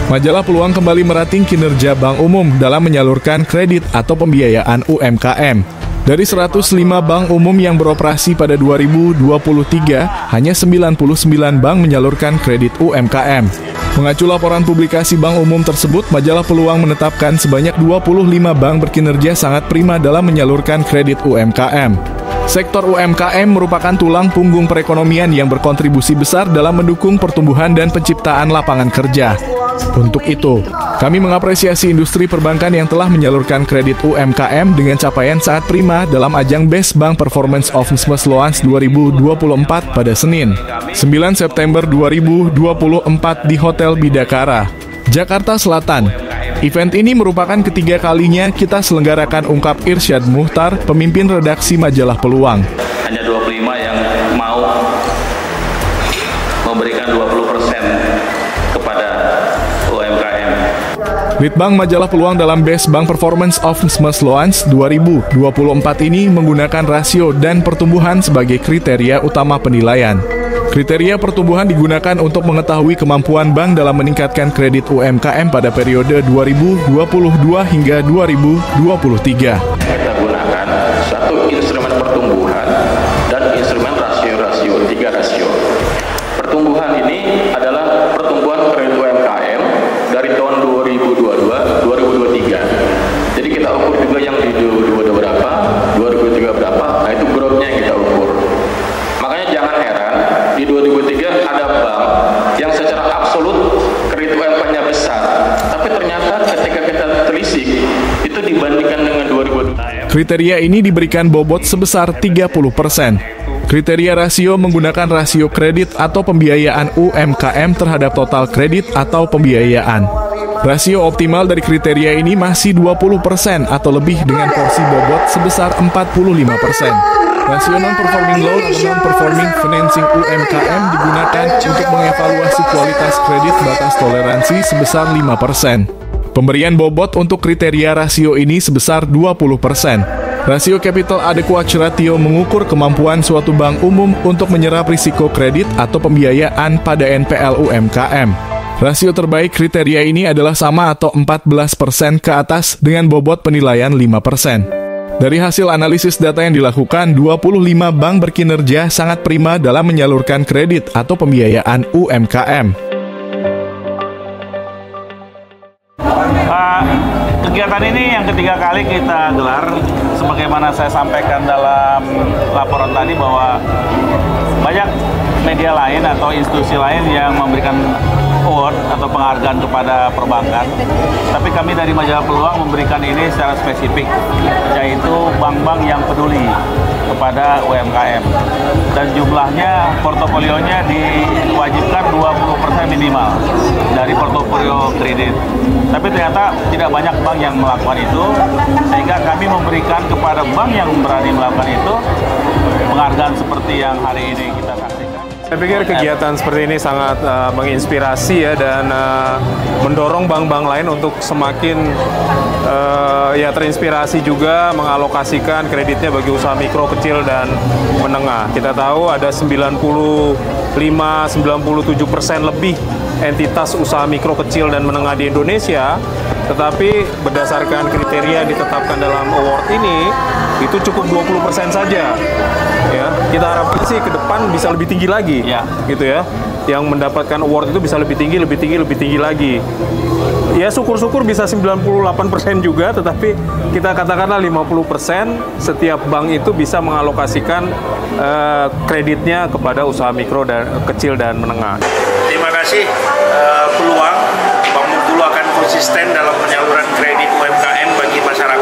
Majalah Peluang kembali merating kinerja Bank Umum dalam menyalurkan kredit atau pembiayaan UMKM. Dari 105 bank umum yang beroperasi pada 2023, hanya 99 bank menyalurkan kredit UMKM. Mengacu laporan publikasi Bank Umum tersebut, Majalah Peluang menetapkan sebanyak 25 bank berkinerja sangat prima dalam menyalurkan kredit UMKM. Sektor UMKM merupakan tulang punggung perekonomian yang berkontribusi besar dalam mendukung pertumbuhan dan penciptaan lapangan kerja. Untuk itu, kami mengapresiasi industri perbankan yang telah menyalurkan kredit UMKM dengan capaian sangat prima dalam ajang Best Bank Performance of Business Loans 2024 pada Senin, 9 September 2024 di Hotel Bidakara, Jakarta Selatan. Event ini merupakan ketiga kalinya kita selenggarakan, ungkap Irsyad Muhtar, pemimpin redaksi Majalah Peluang. Hanya 25 yang mau memberikan 20% kepada UMKM. Litbang Majalah Peluang dalam Best Bank Performance of Business Loans 2024 ini menggunakan rasio dan pertumbuhan sebagai kriteria utama penilaian. Kriteria pertumbuhan digunakan untuk mengetahui kemampuan bank dalam meningkatkan kredit UMKM pada periode 2022 hingga 2023. Kita gunakan satu instrumen pertumbuhan dan instrumen rasio, 3 rasio. Pertumbuhan ini adalah pertumbuhan kredit UMKM dari tahun 2022-2023. Jadi kita ukur juga yang di 2022 berapa, 2023 berapa, nah itu growth-nya yang kita ukur. Makanya jangan heran, di 2003 ada bank yang secara absolut kredit UMKM-nya besar, tapi ternyata ketika kita telisik, itu dibandingkan dengan 2022. Kriteria ini diberikan bobot sebesar 30%. Kriteria rasio menggunakan rasio kredit atau pembiayaan UMKM terhadap total kredit atau pembiayaan. Rasio optimal dari kriteria ini masih 20% atau lebih dengan porsi bobot sebesar 45%. Rasio non-performing loan atau non-performing financing UMKM digunakan untuk mengevaluasi kualitas kredit batas toleransi sebesar 5%. Pemberian bobot untuk kriteria rasio ini sebesar 20%. Rasio Capital Adequacy Ratio mengukur kemampuan suatu bank umum untuk menyerap risiko kredit atau pembiayaan pada NPL UMKM. Rasio terbaik kriteria ini adalah sama atau 14% ke atas dengan bobot penilaian 5%. Dari hasil analisis data yang dilakukan, 25 bank berkinerja sangat prima dalam menyalurkan kredit atau pembiayaan UMKM. Kegiatan ini yang ketiga kali kita gelar. Sebagaimana saya sampaikan dalam laporan tadi bahwa banyak media lain atau institusi lain yang memberikan award atau penghargaan kepada perbankan. Tapi kami dari Majalah Peluang memberikan ini secara spesifik, yaitu bank-bank yang peduli kepada UMKM. Dan jumlahnya, portofolionya diwajibkan 20% minimal dari portofolio kredit. Tapi ternyata tidak banyak bank yang melakukan itu, sehingga kami memberikan kepada bank yang berani melakukan itu penghargaan seperti yang hari ini kita saksikan. Saya pikir kegiatan seperti ini sangat menginspirasi ya, dan mendorong bank-bank lain untuk semakin terinspirasi juga mengalokasikan kreditnya bagi usaha mikro, kecil, dan menengah. Kita tahu ada 95-97% lebih entitas usaha mikro, kecil, dan menengah di Indonesia, tetapi berdasarkan kriteria yang ditetapkan dalam award ini, itu cukup 20% saja. Ya, kita harapkan sih ke depan bisa lebih tinggi lagi, gitu ya. Yang mendapatkan award itu bisa lebih tinggi lagi. Ya, syukur-syukur bisa 98% juga, tetapi kita katakanlah 50% setiap bank itu bisa mengalokasikan kreditnya kepada usaha mikro dan kecil dan menengah. Terima kasih Peluang. Bank Bengkulu akan konsisten dalam penyaluran kredit UMKM bagi masyarakat.